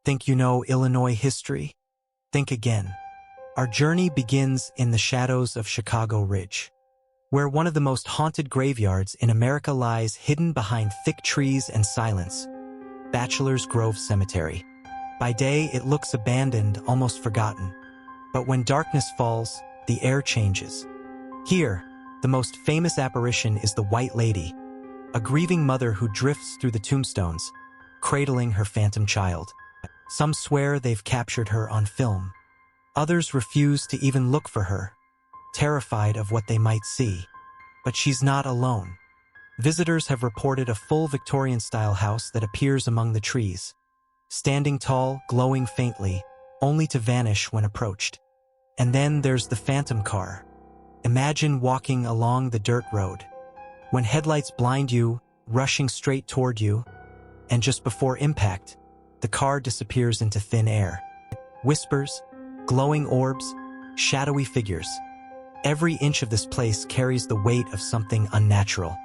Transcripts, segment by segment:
Think you know Illinois history? Think again. Our journey begins in the shadows of Chicago Ridge, where one of the most haunted graveyards in America lies hidden behind thick trees and silence, Bachelor's Grove Cemetery. By day, it looks abandoned, almost forgotten. But when darkness falls, the air changes. Here, the most famous apparition is the White Lady, a grieving mother who drifts through the tombstones, cradling her phantom child. Some swear they've captured her on film. Others refuse to even look for her, terrified of what they might see. But she's not alone. Visitors have reported a full Victorian-style house that appears among the trees, standing tall, glowing faintly, only to vanish when approached. And then there's the phantom car. Imagine walking along the dirt road, when headlights blind you, rushing straight toward you, and just before impact, the car disappears into thin air. Whispers, glowing orbs, shadowy figures. Every inch of this place carries the weight of something unnatural.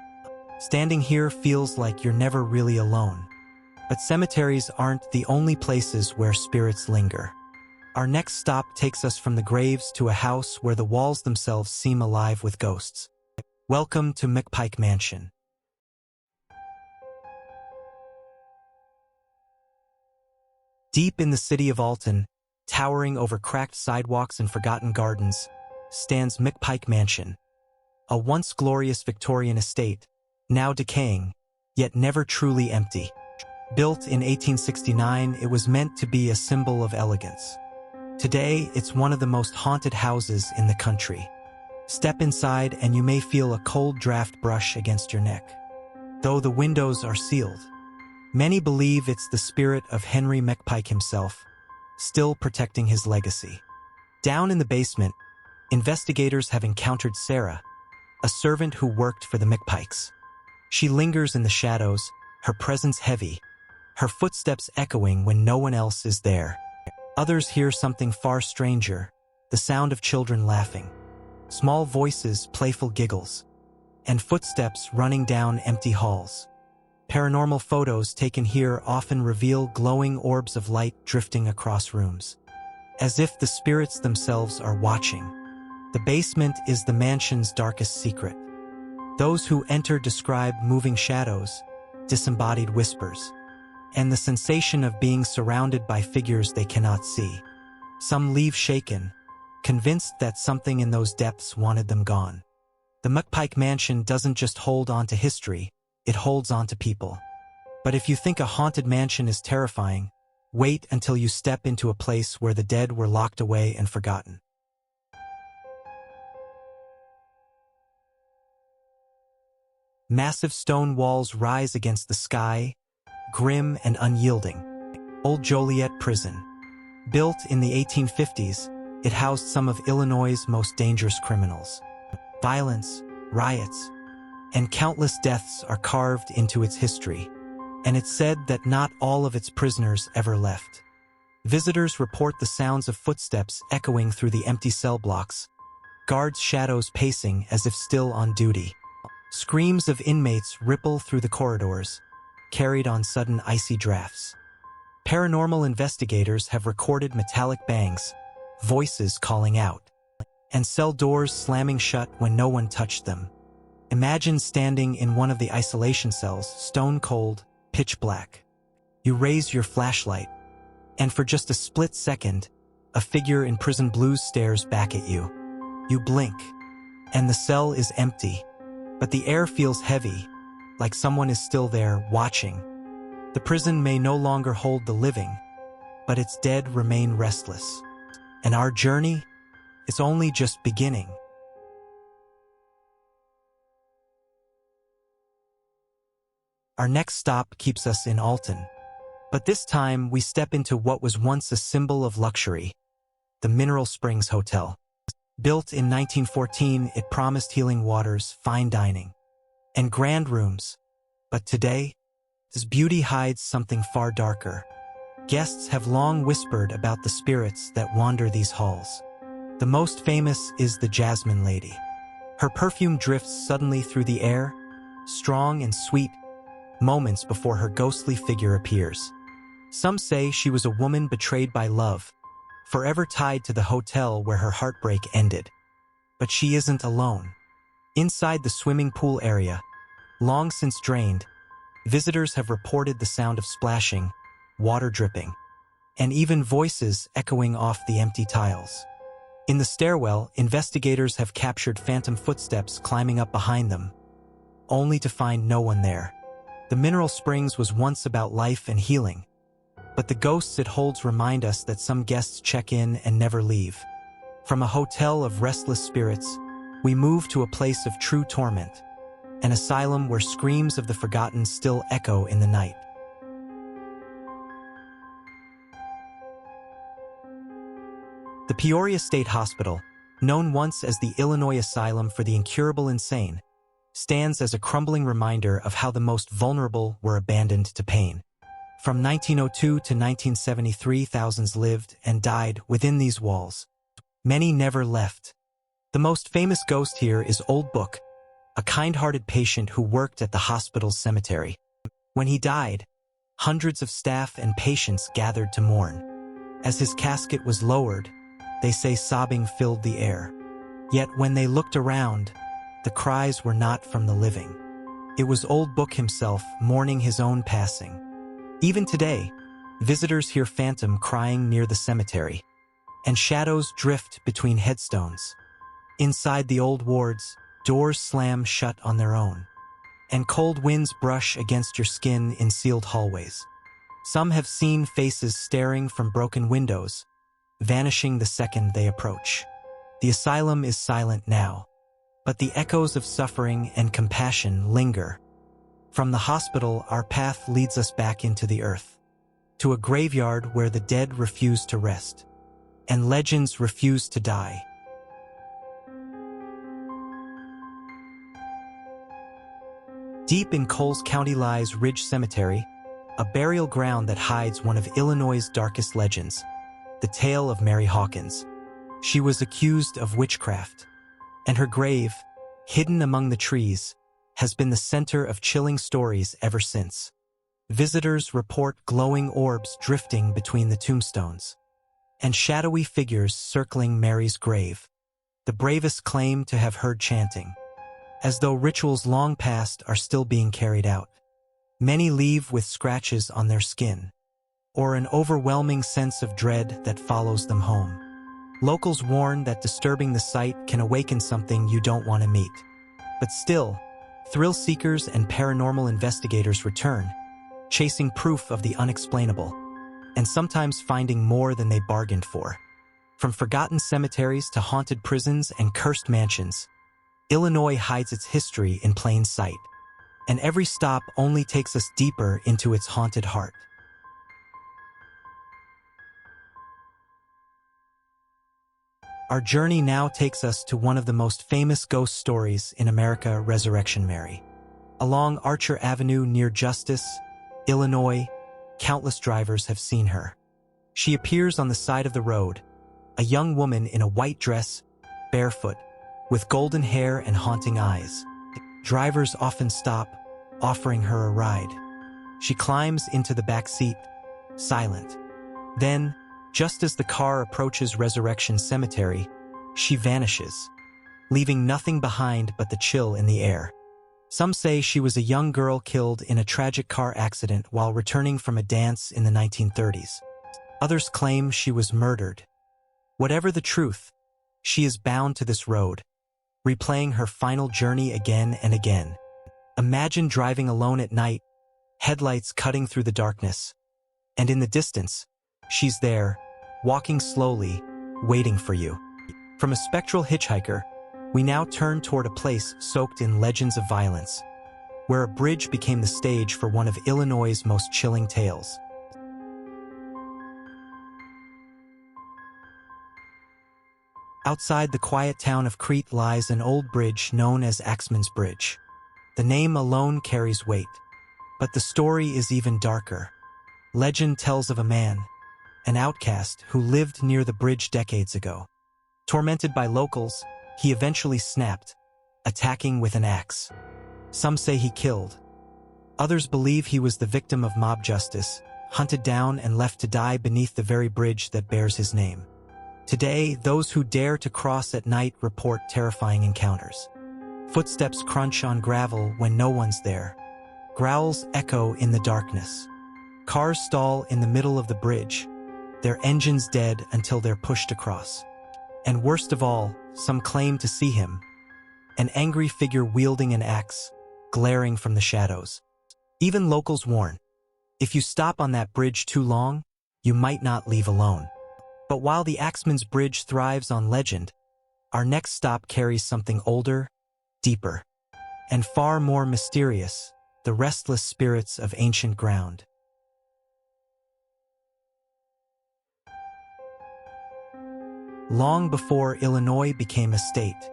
Standing here feels like you're never really alone. But cemeteries aren't the only places where spirits linger. Our next stop takes us from the graves to a house where the walls themselves seem alive with ghosts. Welcome to McPike Mansion. Deep in the city of Alton, towering over cracked sidewalks and forgotten gardens, stands McPike Mansion, a once glorious Victorian estate, now decaying, yet never truly empty. Built in 1869, it was meant to be a symbol of elegance. Today, it's one of the most haunted houses in the country. Step inside and you may feel a cold draft brush against your neck. Though the windows are sealed, many believe it's the spirit of Henry McPike himself, still protecting his legacy. Down in the basement, investigators have encountered Sarah, a servant who worked for the McPikes. She lingers in the shadows, her presence heavy, her footsteps echoing when no one else is there. Others hear something far stranger, the sound of children laughing, small voices, playful giggles, and footsteps running down empty halls. Paranormal photos taken here often reveal glowing orbs of light drifting across rooms, as if the spirits themselves are watching. The basement is the mansion's darkest secret. Those who enter describe moving shadows, disembodied whispers, and the sensation of being surrounded by figures they cannot see. Some leave shaken, convinced that something in those depths wanted them gone. The McPike Mansion doesn't just hold on to history, it holds on to people. But if you think a haunted mansion is terrifying, wait until you step into a place where the dead were locked away and forgotten. Massive stone walls rise against the sky, grim and unyielding. Old Joliet Prison. Built in the 1850s, it housed some of Illinois' most dangerous criminals. Violence, riots, and countless deaths are carved into its history, and it's said that not all of its prisoners ever left. Visitors report the sounds of footsteps echoing through the empty cell blocks, guards' shadows pacing as if still on duty. Screams of inmates ripple through the corridors, carried on sudden icy drafts. Paranormal investigators have recorded metallic bangs, voices calling out, and cell doors slamming shut when no one touched them. Imagine standing in one of the isolation cells, stone cold, pitch black. You raise your flashlight, and for just a split second, a figure in prison blues stares back at you. You blink, and the cell is empty, but the air feels heavy, like someone is still there, watching. The prison may no longer hold the living, but its dead remain restless. And our journey is only just beginning. Our next stop keeps us in Alton, but this time we step into what was once a symbol of luxury, the Mineral Springs Hotel. Built in 1914, it promised healing waters, fine dining, and grand rooms. But today, this beauty hides something far darker. Guests have long whispered about the spirits that wander these halls. The most famous is the Jasmine Lady. Her perfume drifts suddenly through the air, strong and sweet, moments before her ghostly figure appears. Some say she was a woman betrayed by love, forever tied to the hotel where her heartbreak ended. But she isn't alone. Inside the swimming pool area, long since drained, visitors have reported the sound of splashing, water dripping, and even voices echoing off the empty tiles. In the stairwell, investigators have captured phantom footsteps climbing up behind them, only to find no one there. The mineral springs was once about life and healing, but the ghosts it holds remind us that some guests check in and never leave. From a hotel of restless spirits, we move to a place of true torment, an asylum where screams of the forgotten still echo in the night. The Peoria State Hospital, known once as the Illinois Asylum for the Incurable Insane, stands as a crumbling reminder of how the most vulnerable were abandoned to pain. From 1902 to 1973, thousands lived and died within these walls. Many never left. The most famous ghost here is Old Book, a kind-hearted patient who worked at the hospital's cemetery. When he died, hundreds of staff and patients gathered to mourn. As his casket was lowered, they say sobbing filled the air. Yet when they looked around, the cries were not from the living. It was Old Book himself mourning his own passing. Even today, visitors hear phantom crying near the cemetery, and shadows drift between headstones. Inside the old wards, doors slam shut on their own, and cold winds brush against your skin in sealed hallways. Some have seen faces staring from broken windows, vanishing the second they approach. The asylum is silent now, but the echoes of suffering and compassion linger. From the hospital, our path leads us back into the earth, to a graveyard where the dead refuse to rest, and legends refuse to die. Deep in Coles County lies Ridge Cemetery, a burial ground that hides one of Illinois' darkest legends, the tale of Mary Hawkins. She was accused of witchcraft, and her grave, hidden among the trees, has been the center of chilling stories ever since. Visitors report glowing orbs drifting between the tombstones, and shadowy figures circling Mary's grave. The bravest claim to have heard chanting, as though rituals long past are still being carried out. Many leave with scratches on their skin, or an overwhelming sense of dread that follows them home. Locals warn that disturbing the site can awaken something you don't want to meet. But still, thrill seekers and paranormal investigators return, chasing proof of the unexplainable, and sometimes finding more than they bargained for. From forgotten cemeteries to haunted prisons and cursed mansions, Illinois hides its history in plain sight, and every stop only takes us deeper into its haunted heart. Our journey now takes us to one of the most famous ghost stories in America, Resurrection Mary. Along Archer Avenue near Justice, Illinois, countless drivers have seen her. She appears on the side of the road, a young woman in a white dress, barefoot, with golden hair and haunting eyes. Drivers often stop, offering her a ride. She climbs into the back seat, silent. Then, just as the car approaches Resurrection Cemetery, she vanishes, leaving nothing behind but the chill in the air. Some say she was a young girl killed in a tragic car accident while returning from a dance in the 1930s. Others claim she was murdered. Whatever the truth, she is bound to this road, replaying her final journey again and again. Imagine driving alone at night, headlights cutting through the darkness, and in the distance, she's there, walking slowly, waiting for you. From a spectral hitchhiker, we now turn toward a place soaked in legends of violence, where a bridge became the stage for one of Illinois' most chilling tales. Outside the quiet town of Crete lies an old bridge known as Axman's Bridge. The name alone carries weight, but the story is even darker. Legend tells of a man, an outcast who lived near the bridge decades ago. Tormented by locals, he eventually snapped, attacking with an axe. Some say he killed. Others believe he was the victim of mob justice, hunted down and left to die beneath the very bridge that bears his name. Today, those who dare to cross at night report terrifying encounters. Footsteps crunch on gravel when no one's there. Growls echo in the darkness. Cars stall in the middle of the bridge, their engines dead until they're pushed across. And worst of all, some claim to see him, an angry figure wielding an axe, glaring from the shadows. Even locals warn, if you stop on that bridge too long, you might not leave alone. But while the Axeman's Bridge thrives on legend, our next stop carries something older, deeper, and far more mysterious, the restless spirits of ancient ground. Long before Illinois became a state,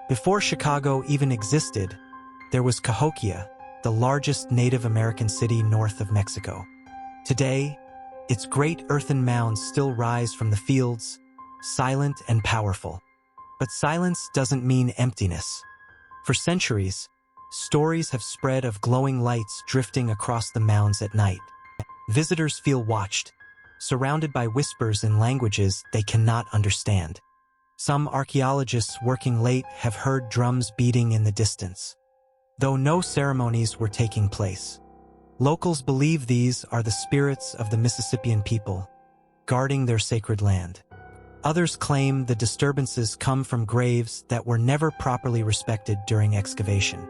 before Chicago even existed, there was Cahokia, the largest Native American city north of Mexico. Today, its great earthen mounds still rise from the fields, silent and powerful. But silence doesn't mean emptiness. For centuries, stories have spread of glowing lights drifting across the mounds at night. Visitors feel watched, surrounded by whispers in languages they cannot understand. Some archaeologists working late have heard drums beating in the distance, though no ceremonies were taking place. Locals believe these are the spirits of the Mississippian people, guarding their sacred land. Others claim the disturbances come from graves that were never properly respected during excavation.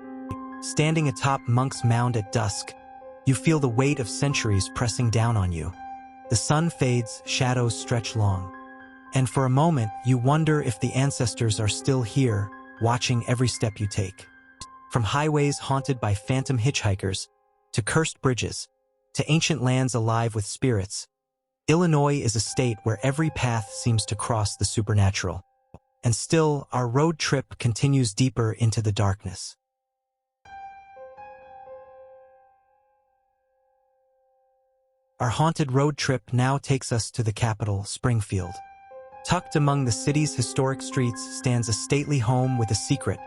Standing atop Monk's Mound at dusk, you feel the weight of centuries pressing down on you. The sun fades, shadows stretch long. And for a moment, you wonder if the ancestors are still here, watching every step you take. From highways haunted by phantom hitchhikers, to cursed bridges, to ancient lands alive with spirits, Illinois is a state where every path seems to cross the supernatural. And still, our road trip continues deeper into the darkness. Our haunted road trip now takes us to the capital, Springfield. Tucked among the city's historic streets stands a stately home with a secret,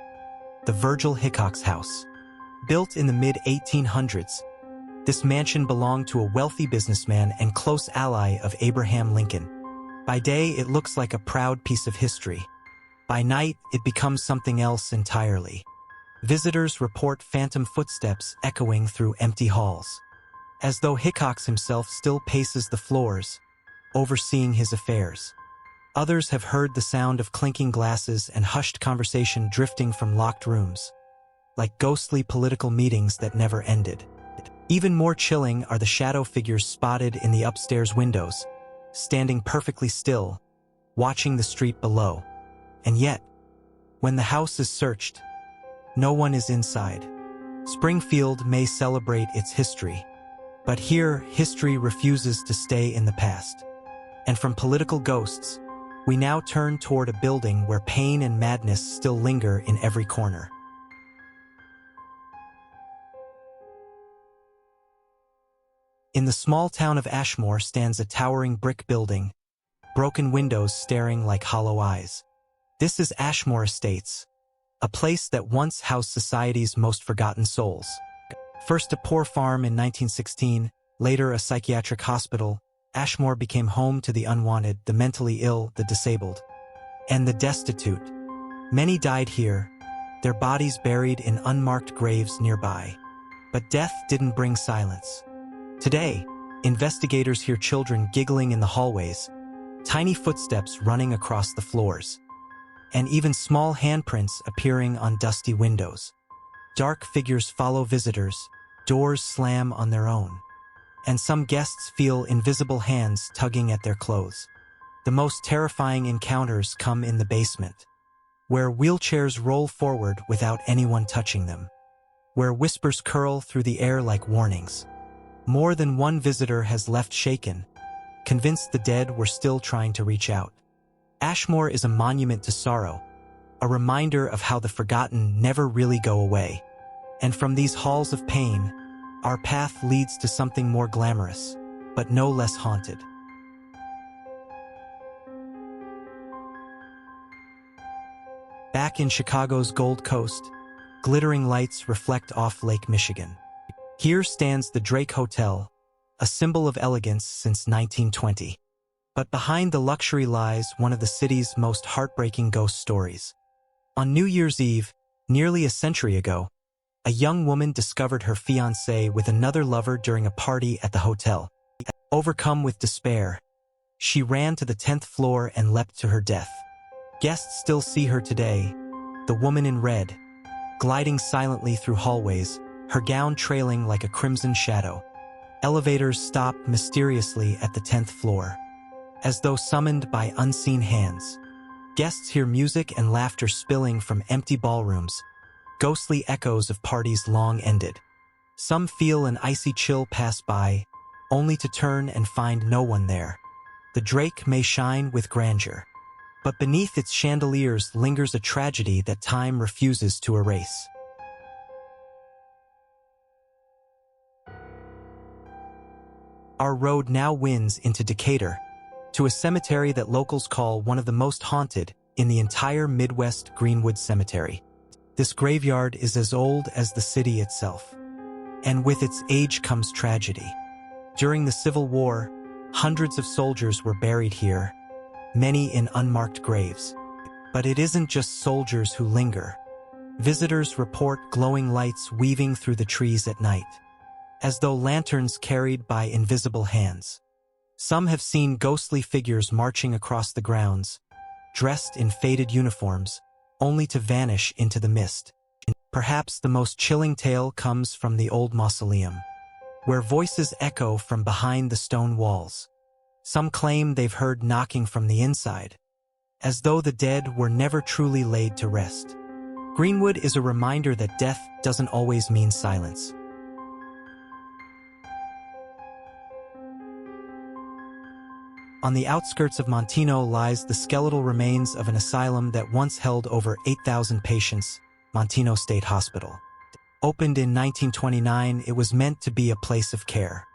the Virgil Hickox House. Built in the mid-1800s, this mansion belonged to a wealthy businessman and close ally of Abraham Lincoln. By day, it looks like a proud piece of history. By night, it becomes something else entirely. Visitors report phantom footsteps echoing through empty halls, as though Hickox himself still paces the floors, overseeing his affairs. Others have heard the sound of clinking glasses and hushed conversation drifting from locked rooms, like ghostly political meetings that never ended. Even more chilling are the shadow figures spotted in the upstairs windows, standing perfectly still, watching the street below. And yet, when the house is searched, no one is inside. Springfield may celebrate its history, but here history refuses to stay in the past. And from political ghosts, we now turn toward a building where pain and madness still linger in every corner. In the small town of Ashmore stands a towering brick building, broken windows staring like hollow eyes. This is Ashmore Estates, a place that once housed society's most forgotten souls. First a poor farm in 1916, later a psychiatric hospital, Ashmore became home to the unwanted, the mentally ill, the disabled, and the destitute. Many died here, their bodies buried in unmarked graves nearby. But death didn't bring silence. Today, investigators hear children giggling in the hallways, tiny footsteps running across the floors, and even small handprints appearing on dusty windows. Dark figures follow visitors, doors slam on their own, and some guests feel invisible hands tugging at their clothes. The most terrifying encounters come in the basement, where wheelchairs roll forward without anyone touching them, where whispers curl through the air like warnings. More than one visitor has left shaken, convinced the dead were still trying to reach out. Ashmore is a monument to sorrow, a reminder of how the forgotten never really go away. And from these halls of pain, our path leads to something more glamorous, but no less haunted. Back in Chicago's Gold Coast, glittering lights reflect off Lake Michigan. Here stands the Drake Hotel, a symbol of elegance since 1920. But behind the luxury lies one of the city's most heartbreaking ghost stories. On New Year's Eve, nearly a century ago, a young woman discovered her fiancé with another lover during a party at the hotel. Overcome with despair, she ran to the 10th floor and leapt to her death. Guests still see her today, the woman in red, gliding silently through hallways, her gown trailing like a crimson shadow. Elevators stop mysteriously at the 10th floor, as though summoned by unseen hands. Guests hear music and laughter spilling from empty ballrooms, ghostly echoes of parties long ended. Some feel an icy chill pass by, only to turn and find no one there. The drake may shine with grandeur, but beneath its chandeliers lingers a tragedy that time refuses to erase. Our road now winds into Decatur, to a cemetery that locals call one of the most haunted in the entire Midwest Greenwood Cemetery. This graveyard is as old as the city itself, and with its age comes tragedy. During the Civil War, hundreds of soldiers were buried here, many in unmarked graves. But it isn't just soldiers who linger. Visitors report glowing lights weaving through the trees at night, as though lanterns carried by invisible hands. Some have seen ghostly figures marching across the grounds, dressed in faded uniforms, only to vanish into the mist. Perhaps the most chilling tale comes from the old mausoleum, where voices echo from behind the stone walls. Some claim they've heard knocking from the inside, as though the dead were never truly laid to rest. Greenwood is a reminder that death doesn't always mean silence. On the outskirts of Montino lies the skeletal remains of an asylum that once held over 8,000 patients, Montino State Hospital. Opened in 1929, it was meant to be a place of care.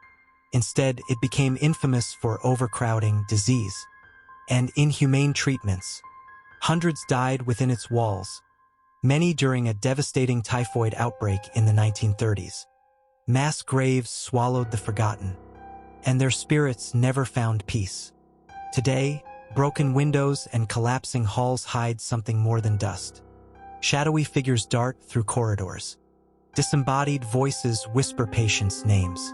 Instead, it became infamous for overcrowding, disease, and inhumane treatments. Hundreds died within its walls, many during a devastating typhoid outbreak in the 1930s. Mass graves swallowed the forgotten, and their spirits never found peace. Today, broken windows and collapsing halls hide something more than dust. Shadowy figures dart through corridors. Disembodied voices whisper patients' names.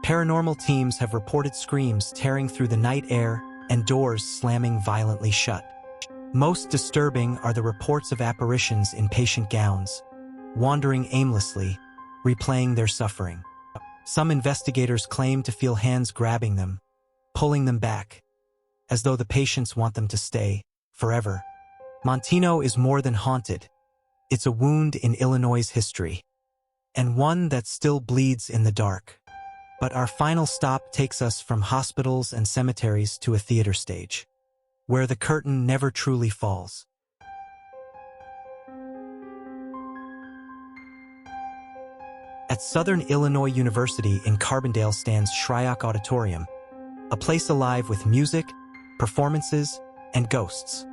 Paranormal teams have reported screams tearing through the night air and doors slamming violently shut. Most disturbing are the reports of apparitions in patient gowns, wandering aimlessly, replaying their suffering. Some investigators claim to feel hands grabbing them, pulling them back, as though the patients want them to stay forever. Montino is more than haunted. It's a wound in Illinois' history, and one that still bleeds in the dark. But our final stop takes us from hospitals and cemeteries to a theater stage, where the curtain never truly falls. At Southern Illinois University in Carbondale stands Shryock Auditorium, a place alive with music, performances, and ghosts.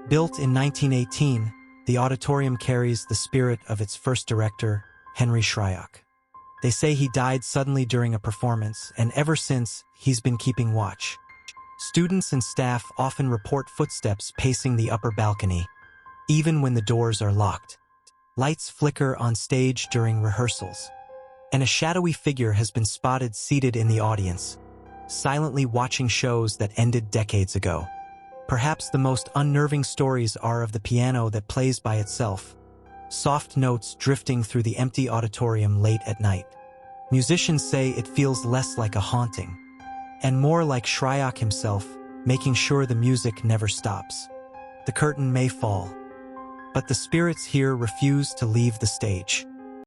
Built in 1918, the auditorium carries the spirit of its first director, Henry Shryock. They say he died suddenly during a performance, and ever since, he's been keeping watch. Students and staff often report footsteps pacing the upper balcony, even when the doors are locked. Lights flicker on stage during rehearsals, and a shadowy figure has been spotted seated in the audience, silently watching shows that ended decades ago. Perhaps the most unnerving stories are of the piano that plays by itself, soft notes drifting through the empty auditorium late at night. Musicians say it feels less like a haunting, and more like Shryock himself, making sure the music never stops. The curtain may fall, but the spirits here refuse to leave the stage.